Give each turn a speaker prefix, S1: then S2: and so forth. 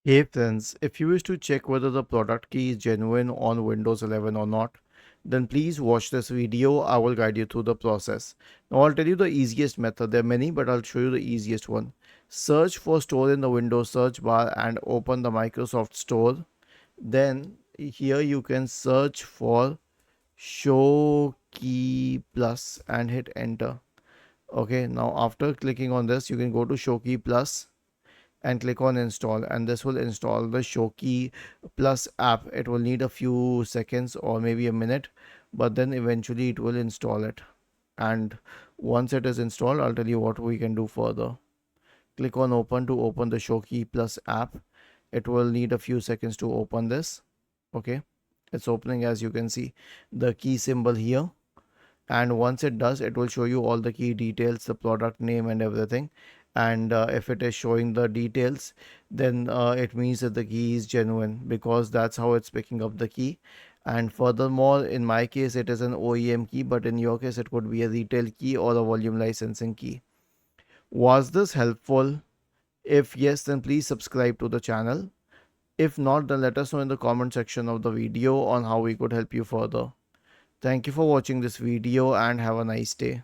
S1: Hey friends, if you wish to check whether the product key is genuine on Windows 11 or not, then please watch this video. I will guide you through the process. Now I'll tell you the easiest method. There are many, but I'll show you the easiest one. Search for Store in the Windows search bar and open the Microsoft Store. Then here you can search for Show Key Plus and hit enter. Okay, now after clicking on this, you can go to Show Key Plus and click on install, and this will install the Shoki Plus app. It will need a few seconds or maybe a minute, but then eventually it will install it. And once it is installed, I'll tell you what we can do further. Click on open to open the Shoki Plus app. It will need a few seconds to open this. Okay, it's opening. As you can see the key symbol here, and once it does, it will show you all the key details, the product name and everything. And if it is showing the details, then it means that the key is genuine, because that's how it's picking up the key. And furthermore, in my case it is an OEM key, but in your case it could be a retail key or a volume licensing key. Was this helpful? If yes, then please subscribe to the channel. If not, then let us know in the comment section of the video on how we could help you further. Thank you for watching this video and have a nice day.